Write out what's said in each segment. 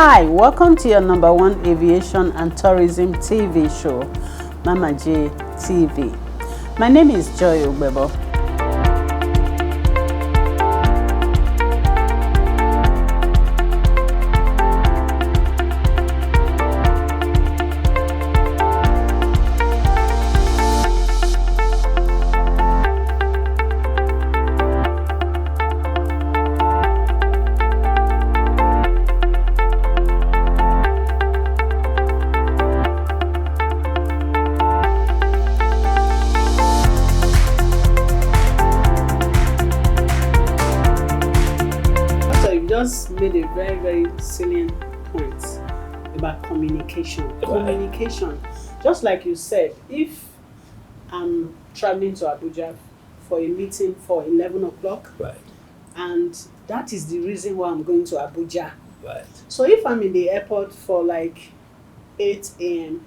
Hi, welcome to your number one aviation and tourism TV show, Mamaj TV. My name is Joy Ogbebo. Just made a very, very salient point about communication. Right. Communication, just like you said, if I'm traveling to Abuja for a meeting for 11 o'clock, Right. and that is the reason why I'm going to Abuja. Right. So if I'm in the airport for like 8 a.m.,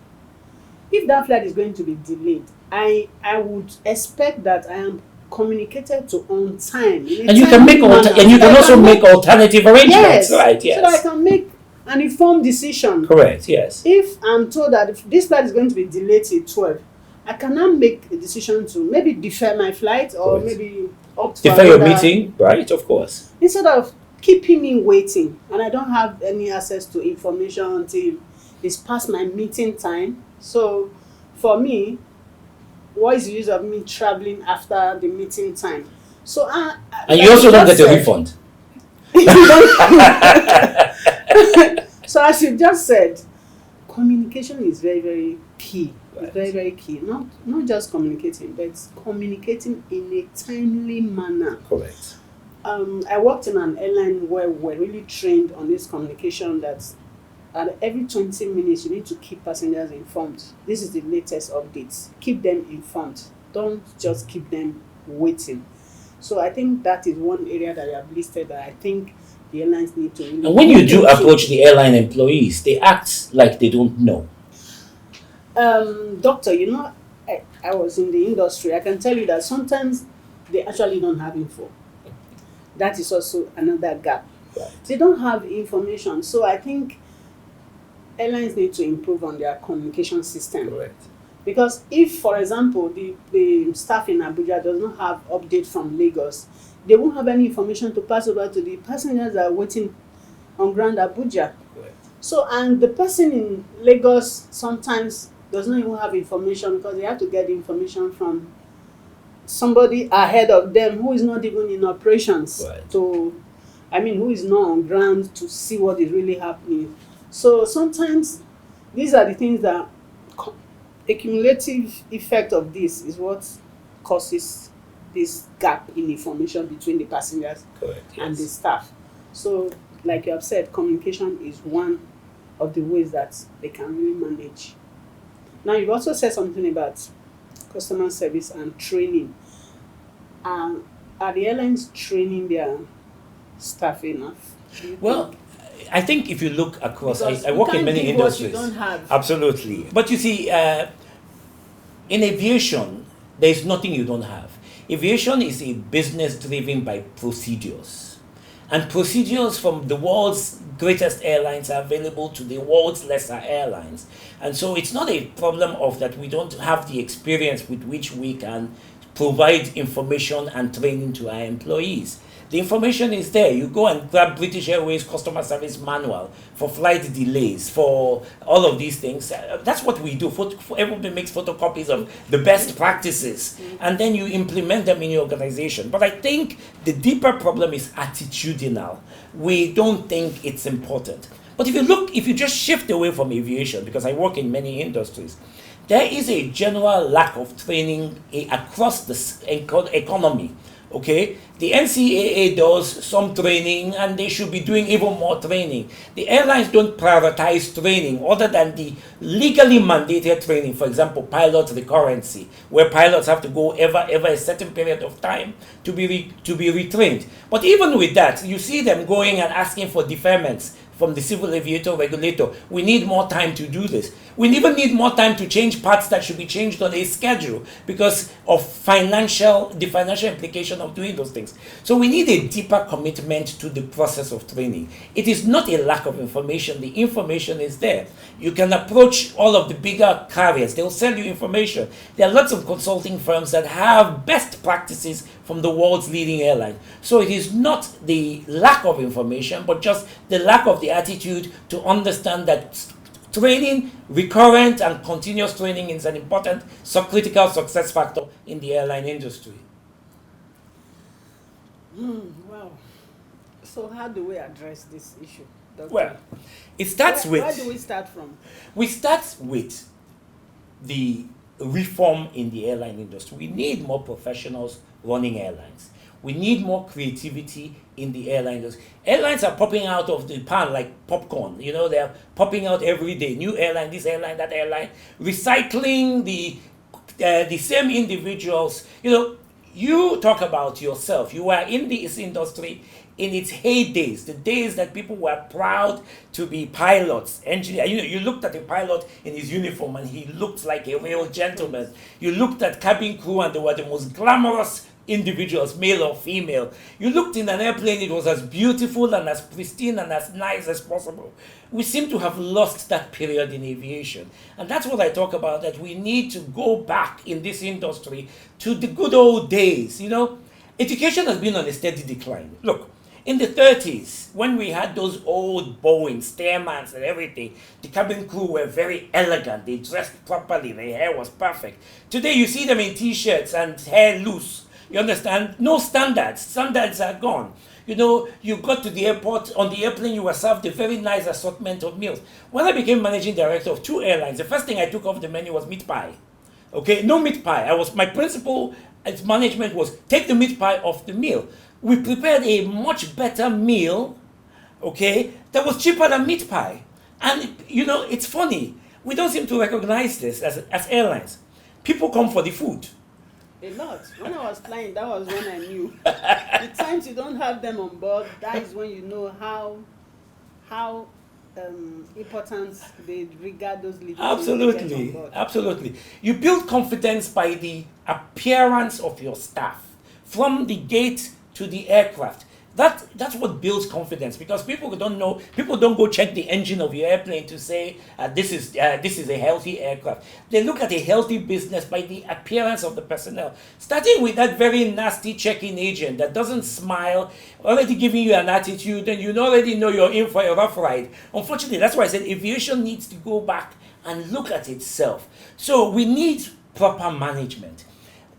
if that flight is going to be delayed, I would expect that I am communicated to on time. And you can make and you can also make alternative arrangements, yes, right? Yes. So that I can make an informed decision. Correct. Yes. If I'm told that if this flight is going to be delayed till 12, I cannot make a decision to maybe defer my flight or Correct. maybe opt for Defer your another, meeting, right? Of course. instead of keeping me waiting, and I don't have any access to information until it's past my meeting time. So for me, what is the use of me traveling after the meeting time? So And you also don't get a refund. So as you just said, communication is very, very key. Right. It's very, very key. Not just communicating, but communicating in a timely manner. Correct. I worked in an airline where we're really trained on this communication that at every 20 minutes you need to keep passengers informed. This is the latest updates. Keep them informed. Don't just keep them waiting. So I think that is one area that you have listed that I think the airlines need to really. And when you do approach the airline employees, they act like they don't know. Doctor, I was in the industry. I can tell you that sometimes they actually don't have info. That is also another gap. Right. They don't have information. So I think airlines need to improve on their communication system. Correct. Because if, for example, the staff in Abuja does not have update from Lagos, they won't have any information to pass over to the passengers that are waiting on ground Abuja. Correct. So, and the person in Lagos sometimes does not even have information because they have to get the information from somebody ahead of them who is not even in operations. Right. Who is not on ground to see what is really happening. So sometimes these are the things that accumulative effect of this is what causes this gap in information between the passengers. Correct. Yes. And the staff. So like you have said, communication is one of the ways that they can really manage. Now you've also said something about customer service and training. Are the airlines training their staff enough? Well, I think if you look across, Because I you work in can't many give what you industries. don't have. Absolutely. But you see, in aviation, there's nothing you don't have. Aviation is a business driven by procedures. And procedures from the world's greatest airlines are available to the world's lesser airlines. And so it's not a problem of that we don't have the experience with which we can provide information and training to our employees. The information is there. You go and grab British Airways customer service manual for flight delays, for all of these things. That's what we do. Everybody makes photocopies of the best practices, and then you implement them in your organization. But I think the deeper problem is attitudinal. We don't think it's important. But if you just shift away from aviation, because I work in many industries, there is a general lack of training across the economy. Okay, the NCAA does some training and they should be doing even more training. The airlines don't prioritize training other than the legally mandated training, for example, pilot recurrency, where pilots have to go every a certain period of time to be retrained. But even with that, you see them going and asking for deferments from the civil aviator regulator. We need more time to do this. We even need more time to change parts that should be changed on a schedule because of the financial implication of doing those things. So we need a deeper commitment to the process of training. It is not a lack of information. The information is there. You can approach all of the bigger carriers. They'll sell you information. There are lots of consulting firms that have best practices from the world's leading airline. So it is not the lack of information, but just the lack of the attitude to understand that training, recurrent and continuous training is an important, critical success factor in the airline industry. Wow. So how do we address this issue, Doctor? Well, it starts with... Where do we start from? We start with the reform in the airline industry. We need more professionals running airlines. We need more creativity in the airline industry. Airlines are popping out of the pan like popcorn. You know, they're popping out every day. New airline, this airline, that airline. Recycling the same individuals. You know, you talk about yourself. You were in this industry in its heydays, the days that people were proud to be pilots, engineers. You know, you looked at a pilot in his uniform and he looked like a real gentleman. You looked at cabin crew and they were the most glamorous individuals, male or female. You looked in an airplane, it was as beautiful and as pristine and as nice as possible. We seem to have lost that period in aviation. And that's what I talk about, that we need to go back in this industry to the good old days. You know, education has been on a steady decline. Look, in the 30s, when we had those old Boeing, Stairmans and everything, the cabin crew were very elegant. They dressed properly. Their hair was perfect. Today, you see them in T-shirts and hair loose. You understand? No standards. Standards are gone. You know, you got to the airport, on the airplane, you were served a very nice assortment of meals. When I became managing director of 2 airlines, the first thing I took off the menu was meat pie. Okay, no meat pie. My principle as management was take the meat pie off the meal. We prepared a much better meal, okay, that was cheaper than meat pie. And, you know, it's funny. We don't seem to recognize this as airlines. People come for the food. A lot. When I was flying, that was when I knew. The times you don't have them on board, that is when you know how important they regard those little Absolutely, things on board. absolutely. You build confidence by the appearance of your staff from the gate to the aircraft. That's what builds confidence, because people don't go check the engine of your airplane to say this is a healthy aircraft. They look at a healthy business by the appearance of the personnel, starting with that very nasty check-in agent that doesn't smile, already giving you an attitude, and you already know you're in for a rough ride. Unfortunately, that's why I said aviation needs to go back and look at itself. So we need proper management.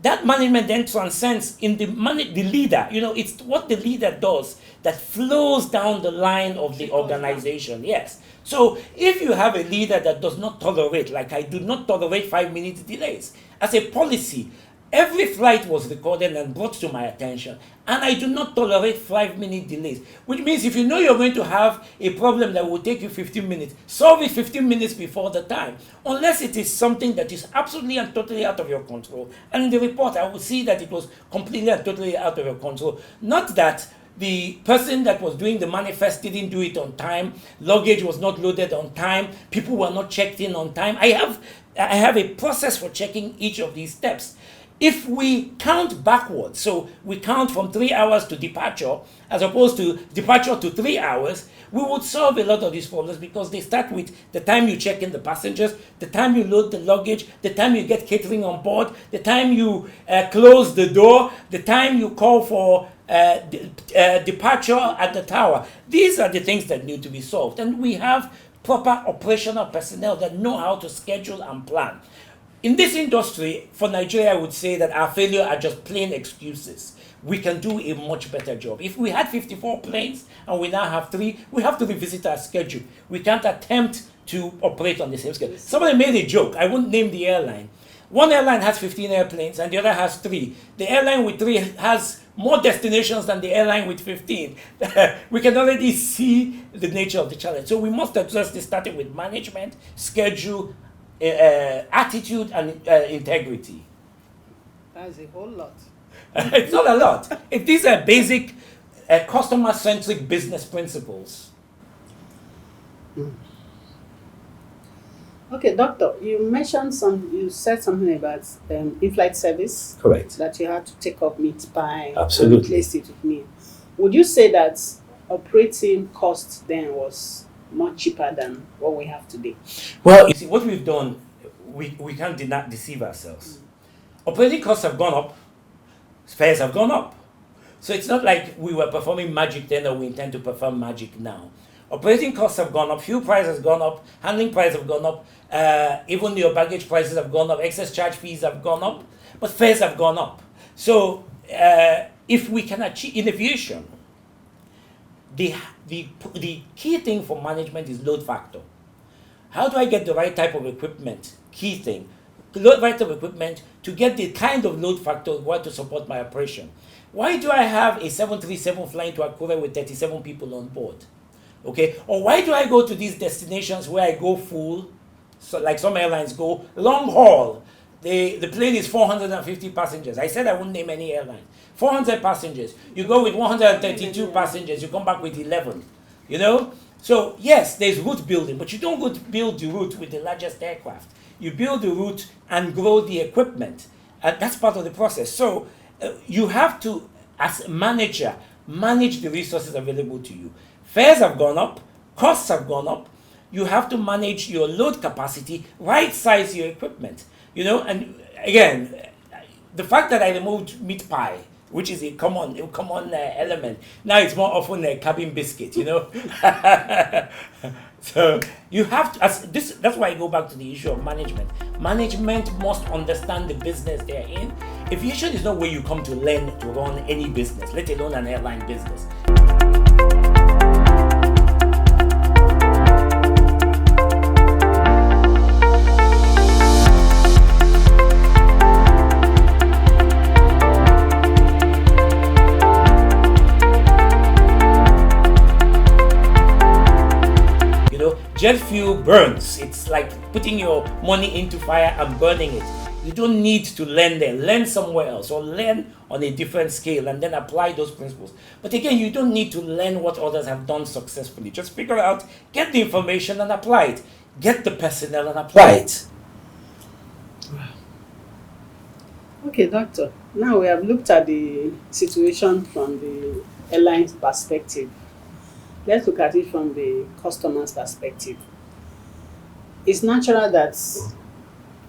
That management then transcends in the leader. You know, it's what the leader does that flows down the line of the organization. Yes. So if you have a leader that does not tolerate, like I do not tolerate 5-minute delays, as a policy, every flight was recorded and brought to my attention, and I do not tolerate 5-minute delays, which means if you know you're going to have a problem that will take you 15 minutes, solve it 15 minutes before the time, unless it is something that is absolutely and totally out of your control. And in the report, I will see that it was completely and totally out of your control. Not that the person that was doing the manifest didn't do it on time, luggage was not loaded on time, people were not checked in on time. I have a process for checking each of these steps. If we count backwards, so we count from 3 hours to departure, as opposed to departure to 3 hours, we would solve a lot of these problems, because they start with the time you check in the passengers, the time you load the luggage, the time you get catering on board, the time you close the door, the time you call for departure at the tower. These are the things that need to be solved. And we have proper operational personnel that know how to schedule and plan. In this industry, for Nigeria, I would say that our failure are just plain excuses. We can do a much better job. If we had 54 planes and we now have 3, we have to revisit our schedule. We can't attempt to operate on the same schedule. Somebody made a joke. I won't name the airline. One airline has 15 airplanes and the other has 3. The airline with 3 has more destinations than the airline with 15. We can already see the nature of the challenge. So we must address this, starting with management, schedule, attitude, and integrity. That's a whole lot. It's not a lot. These are basic customer-centric business principles. Okay, doctor, you said something about in-flight service. Correct. That you had to take up meat pie Absolutely. and replace it with meat. Would you say that operating cost then was much cheaper than what we have today? Well, you see, what we've done, we can't deceive ourselves. Operating costs have gone up, fares have gone up. So it's not like we were performing magic then or we intend to perform magic now. Operating costs have gone up, fuel prices have gone up, handling prices have gone up, even your baggage prices have gone up, excess charge fees have gone up, but fares have gone up. So if we can achieve, in aviation, the key thing for management is load factor. How do I get the right type of equipment? Key thing. The right type of equipment to get the kind of load factor required to support my operation. Why do I have a 737 flying to Akure with 37 people on board? Okay, or why do I go to these destinations where I go full, so like some airlines go long haul? The plane is 450 passengers. I said I wouldn't name any airline. 400 passengers. You go with 132 passengers. You come back with 11. You know. So yes, there's route building, but you don't go to build the route with the largest aircraft. You build the route and grow the equipment, and that's part of the process. So you have to, as a manager, manage the resources available to you. Fares have gone up, costs have gone up. You have to manage your load capacity, right size your equipment. You know, and again, the fact that I removed meat pie, which is a common element, now it's more often a cabin biscuit. You know, so you have to. That's why I go back to the issue of management. Management must understand the business they're in. Aviation is not where you come to learn to run any business, let alone an airline business. Jet fuel burns. It's like putting your money into fire and burning it. You don't need to learn there. Learn somewhere else or learn on a different scale and then apply those principles. But again, you don't need to learn what others have done successfully. Just figure out, get the information and apply it. Get the personnel and apply it. Okay, doctor. Now we have looked at the situation from the airline's perspective. Let's look at it from the customer's perspective. It's natural that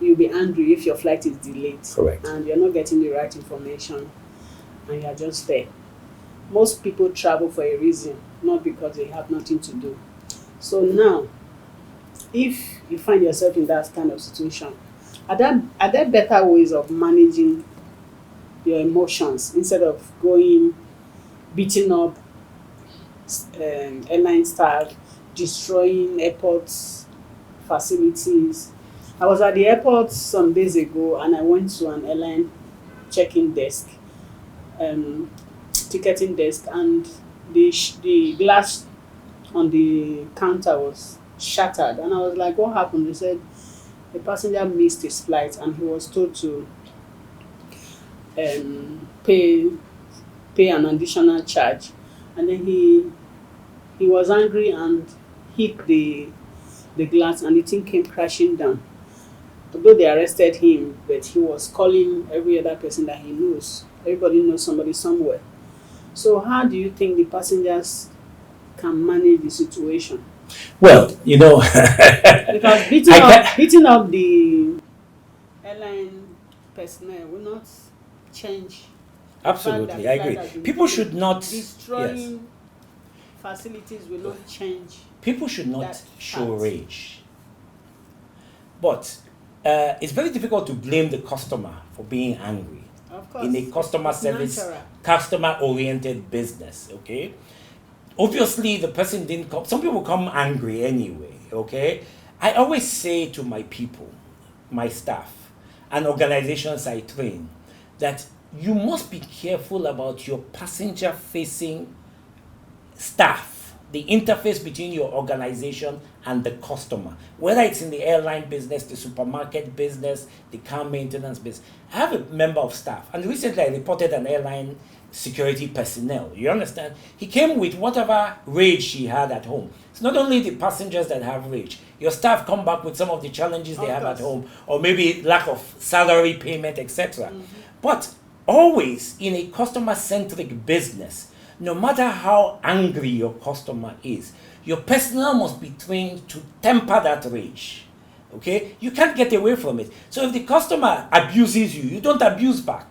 you'll be angry if your flight is delayed. Correct. And you're not getting the right information and you're just there. Most people travel for a reason, not because they have nothing to do. So now, if you find yourself in that kind of situation, are there better ways of managing your emotions instead of going beating up airline staff, destroying airports facilities? I was at the airport some days ago and I went to an airline check-in desk, ticketing desk, and the glass on the counter was shattered, and I was like, what happened? They said the passenger missed his flight and he was told to pay an additional charge, and then he was angry and hit the glass and the thing came crashing down. Although they arrested him, but he was calling every other person that he knows. Everybody knows somebody somewhere. So how do you think the passengers can manage the situation? Well, because beating up the airline personnel will not change. Absolutely, I agree. People should not destroying facilities will not change. People should not show rage. But it's very difficult to blame the customer for being angry. Of course, in a customer service, natural. customer-oriented business, okay? Obviously, the person didn't come. Some people come angry anyway, okay? I always say to my people, my staff, and organizations I train, that you must be careful about your passenger-facing staff, the interface between your organization and the customer, whether it's in the airline business, the supermarket business, the car maintenance business. I have a member of staff, and recently I reported an airline security personnel. You understand? He came with whatever rage he had at home. It's not only the passengers that have rage. Your staff come back with some of the challenges they have at home, or maybe lack of salary payment, etc. But always in a customer-centric business, no matter how angry your customer is, your personnel must be trained to temper that rage. Okay? You can't get away from it. So if the customer abuses you, you don't abuse back.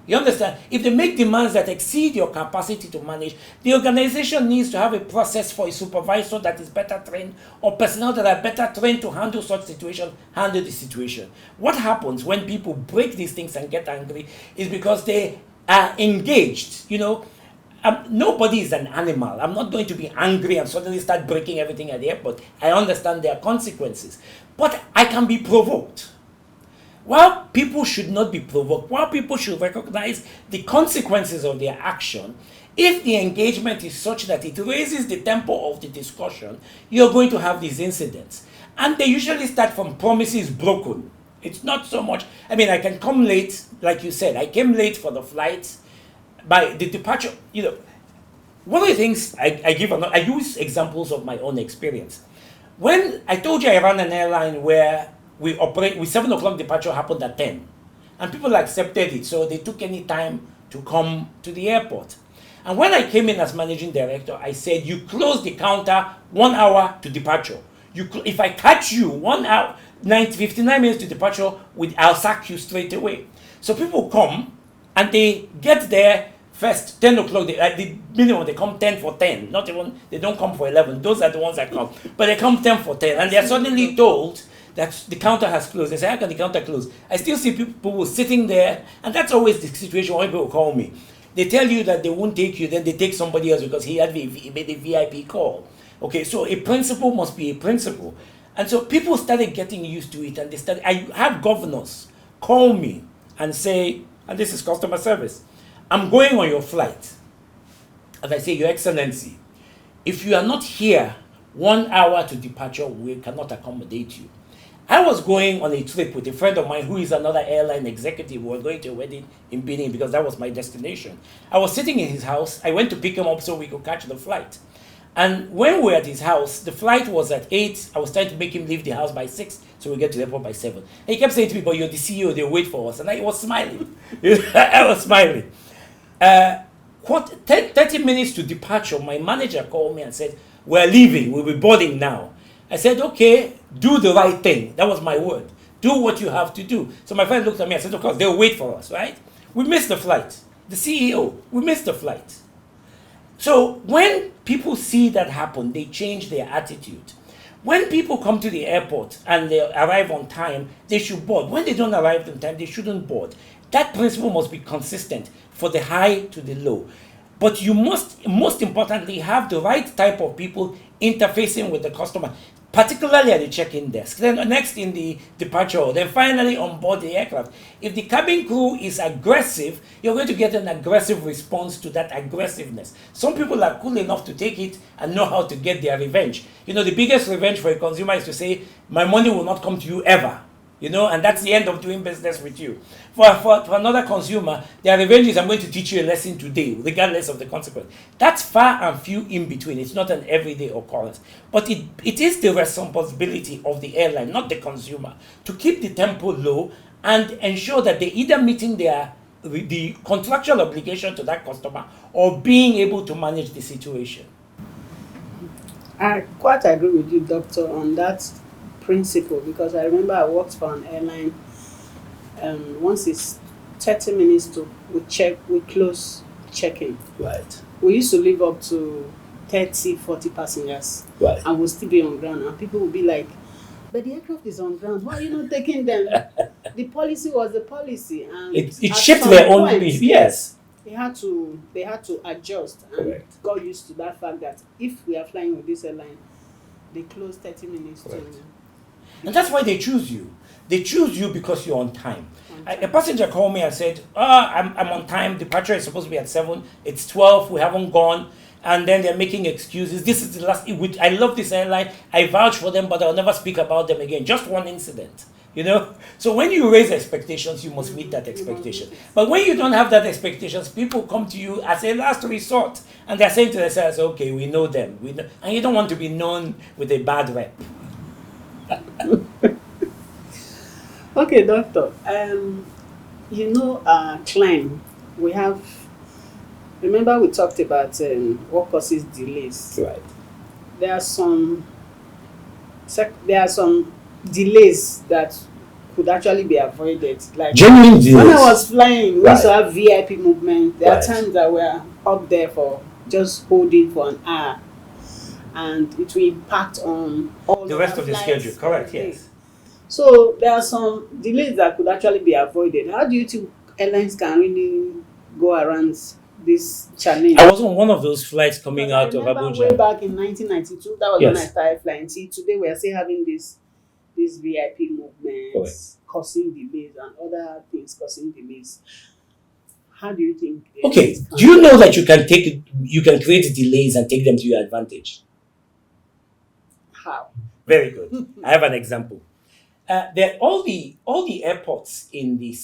You understand? If they make demands that exceed your capacity to manage, the organization needs to have a process for a supervisor that is better trained, or personnel that are better trained to handle such situation, handle the situation. What happens when people break these things and get angry is because they are engaged. Nobody is an animal. I'm not going to be angry and suddenly start breaking everything at the airport. I understand there are consequences. But I can be provoked. While people should not be provoked, while people should recognize the consequences of their action, if the engagement is such that it raises the tempo of the discussion, you're going to have these incidents. And they usually start from promises broken. It's not so much, I can come late, like you said. I came late for the flight. By the departure, one of the things I use examples of my own experience. When I told you I ran an airline where we operate with 7 o'clock departure happened at 10, and people accepted it, so they took any time to come to the airport. And when I came in as managing director, I said, you close the counter 1 hour to departure. If I catch you 1 hour, 59 minutes to departure, I'll sack you straight away. So people come, and they get there first 10 o'clock. The minimum, they come 10 for 10. Not even, they don't come for 11. Those are the ones that come. But they come 10 for 10. And they're suddenly told that the counter has closed. They say, how can the counter close? I still see people sitting there. And that's always the situation when people call me. They tell you that they won't take you, then they take somebody else because he made a VIP call. Okay, so a principle must be a principle. And so people started getting used to it. And I have governors call me and say, and this is customer service, I'm going on your flight. And I say, Your Excellency, if you are not here 1 hour to departure, we cannot accommodate you. I was going on a trip with a friend of mine who is another airline executive. We were going to a wedding in Benin because that was my destination. I was sitting in his house. I went to pick him up so we could catch the flight. And when we were at his house, the flight was at 8. I was trying to make him leave the house by 6, so we get to the airport by 7. And he kept saying to me, but you're the CEO, they'll wait for us. And I was smiling. I was smiling. 30 minutes to departure, my manager called me and said, we're leaving, we'll be boarding now. I said, okay, do the right thing. That was my word. Do what you have to do. So my friend looked at me and said, of course, they'll wait for us, right? We missed the flight. The CEO, we missed the flight. So when people see that happen, they change their attitude. When people come to the airport and they arrive on time, they should board. When they don't arrive on time, they shouldn't board. That principle must be consistent for the high to the low. But you must, most importantly, have the right type of people interfacing with the customer, particularly at the check-in desk, then next in the departure, then finally on board the aircraft. If the cabin crew is aggressive, you're going to get an aggressive response to that aggressiveness. Some people are cool enough to take it and know how to get their revenge. The biggest revenge for a consumer is to say, my money will not come to you ever. And that's the end of doing business with you. For another consumer, their revenge is, I'm going to teach you a lesson today, regardless of the consequence. That's far and few in between. It's not an everyday occurrence. But it is the responsibility of the airline, not the consumer, to keep the tempo low and ensure that they're either meeting the contractual obligation to that customer or being able to manage the situation. I quite agree with you, Doctor, on that principle, because I remember I worked for an airline. Once it's 30 minutes to we close check-in. Right. We used to leave up to 30, 40 passengers. Right. And we'll still be on ground. And people will be like, but the aircraft is on ground. Why are you not taking them? The policy was the policy. And it shaped their own belief. Yes. They had to adjust and Correct. got used to that fact that if we are flying with this airline, they close 30 minutes Correct. to. And that's why they choose you. They choose you because you're on time. A passenger called me and said, I'm on time. Departure is supposed to be at 7. It's 12. We haven't gone. And then they're making excuses. This is the last. I love this airline. I vouch for them, but I'll never speak about them again. Just one incident. You know, so when you raise expectations, you must meet that expectation. But when you don't have that expectations, people come to you as a last resort, and they're saying to themselves, "Okay, we know them," and you don't want to be known with a bad rep. Okay, doctor. Climb. We have. Remember, we talked about what causes delays. Right. There are some. There are some delays that could actually be avoided. Like Genuine delays. when I was flying, we used to Right. have VIP movement. There are Right. times that we're up there for just holding for an hour, and it will impact on all The of rest our of the flights schedule, for correct? the day. Yes. So there are some delays that could actually be avoided. How do you think airlines can really go around this challenge? I was on one of those flights coming Because I out of remember way Abuja. back in 1992, that was when I Yes. started flying. See, today we are still having this VIP movements Correct. causing delays and other things causing delays. How do you think? Okay. airlines can- Do you know that you can create delays and take them to your advantage? How? Very good. I have an example. All the airports in the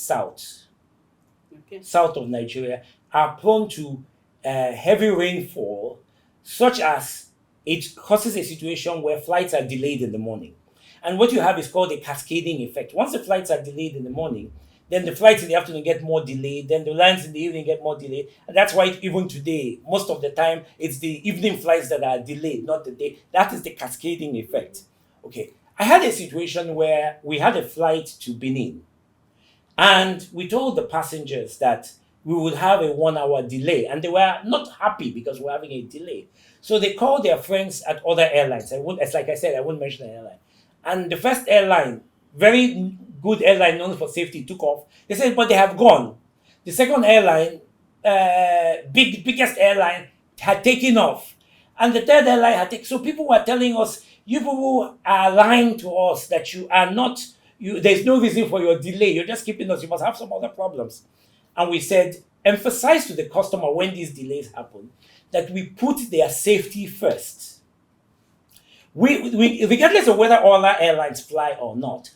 Okay. south of Nigeria are prone to heavy rainfall, such as it causes a situation where flights are delayed in the morning. And what you have is called a cascading effect. Once the flights are delayed in the morning, then the flights in the afternoon get more delayed, then the lines in the evening get more delayed. And that's why even today, most of the time, it's the evening flights that are delayed, not the day. That is the cascading effect. Okay. I had a situation where we had a flight to Benin, and we told the passengers that we would have a 1 hour delay, and they were not happy because we're having a delay. So they called their friends at other airlines. It's like I said, I won't mention the airline. And the first airline, very good airline known for safety, took off. They said, but they have gone. The second airline, biggest airline, had taken off. And the third airline had taken. So people were telling us, you people are lying to us that you are not, there's no reason for your delay. You're just keeping us. You must have some other problems. And we said, emphasize to the customer when these delays happen that we put their safety first. We regardless of whether all our airlines fly or not,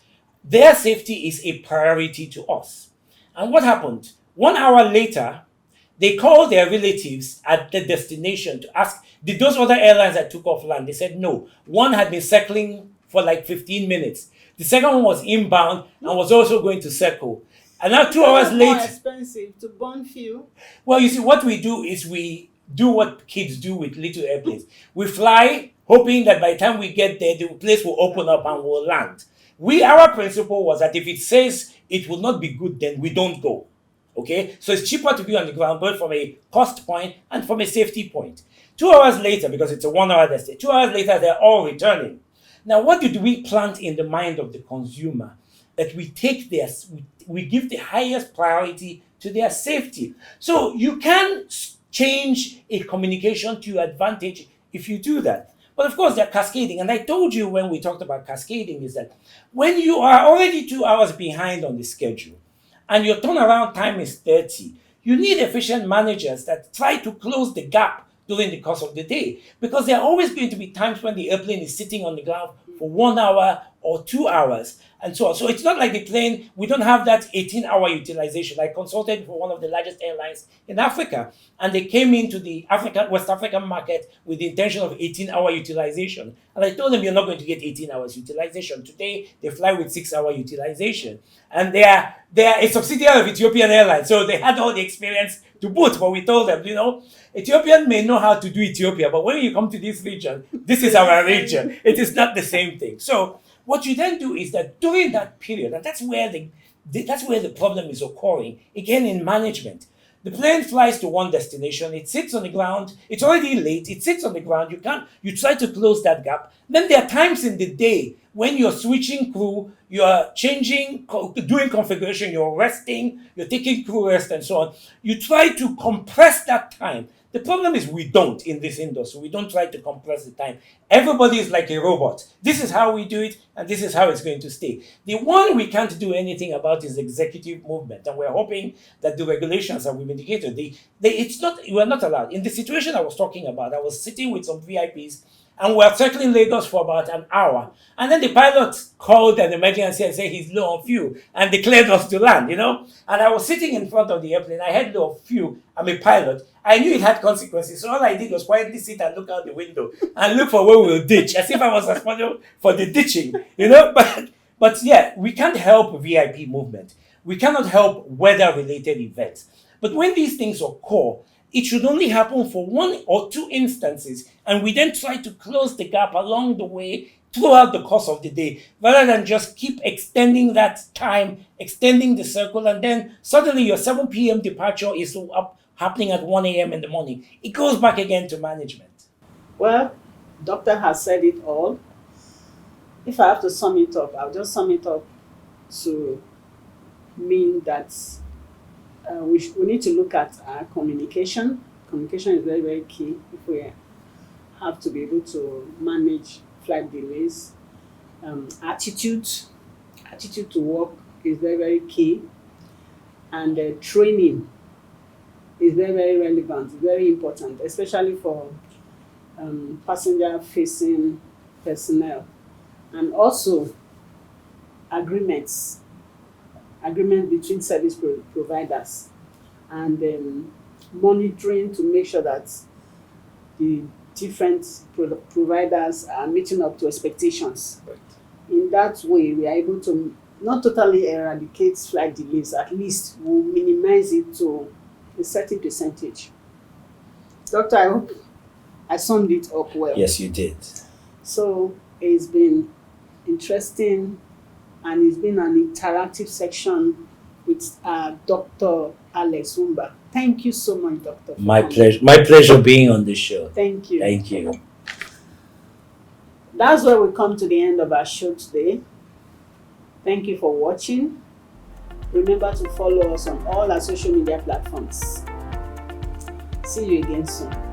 their safety is a priority to us. And what happened? 1 hour later, they called their relatives at the destination to ask, did those other airlines that took off land? They said no. One had been circling for like 15 minutes. The second one was inbound and was also going to circle. And now 2 hours It's more later, expensive to burn fuel. well, you see, what we do is we do what kids do with little airplanes. We fly, hoping that by the time we get there, the place will open up and we'll land. Our principle was that if it says it will not be good, then we don't go. Okay? So it's cheaper to be on the ground, both from a cost point and from a safety point. 2 hours later, because it's a 1 hour destination, 2 hours later, they're all returning. Now, what did we plant in the mind of the consumer? That we take we give the highest priority to their safety. So you can change a communication to your advantage if you do that. But of course, they're cascading. And I told you when we talked about cascading is that when you are already 2 hours behind on the schedule and your turnaround time is 30, you need efficient managers that try to close the gap during the course of the day, because there are always going to be times when the airplane is sitting on the ground for 1 hour or 2 hours and so on. So it's not like the plane, we don't have that 18-hour utilization. I consulted for one of the largest airlines in Africa, and they came into the West African market with the intention of 18-hour utilization. And I told them, you're not going to get 18 hours utilization. Today, they fly with 6-hour utilization. And they are a subsidiary of Ethiopian Airlines. So they had all the experience to boot. But we told them, Ethiopian may know how to do Ethiopia, but when you come to this region, this is our region. It is not the same thing. So what you then do is that during that period, and that's where the problem is occurring, again in management. The plane flies to one destination, it sits on the ground, it's already late, it sits on the ground, you try to close that gap. Then there are times in the day when you're switching crew, you're changing, doing configuration, you're resting, you're taking crew rest and so on. You try to compress that time. The problem is we don't in this industry. We don't try to compress the time. Everybody is like a robot. This is how we do it, and this is how it's going to stay. The one we can't do anything about is executive movement, and we're hoping that the regulations that we've indicated, we're not allowed. In the situation I was talking about, I was sitting with some VIPs, And we were circling Lagos for about an hour. And then the pilot called an emergency and said he's low on fuel and declared us to land, you know. And I was sitting in front of the airplane. I had low on fuel. I'm a pilot. I knew it had consequences. So all I did was quietly sit and look out the window and look for where we'll ditch, as if I was responsible for the ditching, you know. But yeah, we can't help VIP movement. We cannot help weather-related events. But when these things occur, it should only happen for 1 or 2 instances, and we then try to close the gap along the way throughout the course of the day, rather than just keep extending that time, extending the circle, and then suddenly your 7 p.m. departure is happening at 1 a.m. in the morning. It goes back again to management. Well, doctor has said it all. If I have to sum it up, I'll just sum it up to mean that we need to look at our communication. Communication is very, very key if we have to be able to manage flight delays. Attitude to work is very, very key. And training is very, very relevant, very important, especially for passenger-facing personnel. And also agreements between service providers, and monitoring to make sure that the different providers are meeting up to expectations. Right. In that way, we are able to not totally eradicate flight delays, at least we'll minimize it to a certain percentage. Doctor, I hope I summed it up well. Yes, you did. So it's been interesting, and it's been an interactive section with Dr. Alex Nwuba. Thank you so much, Doctor. My pleasure. My pleasure being on the show. Thank you. Thank you. That's where we come to the end of our show today. Thank you for watching. Remember to follow us on all our social media platforms. See you again soon.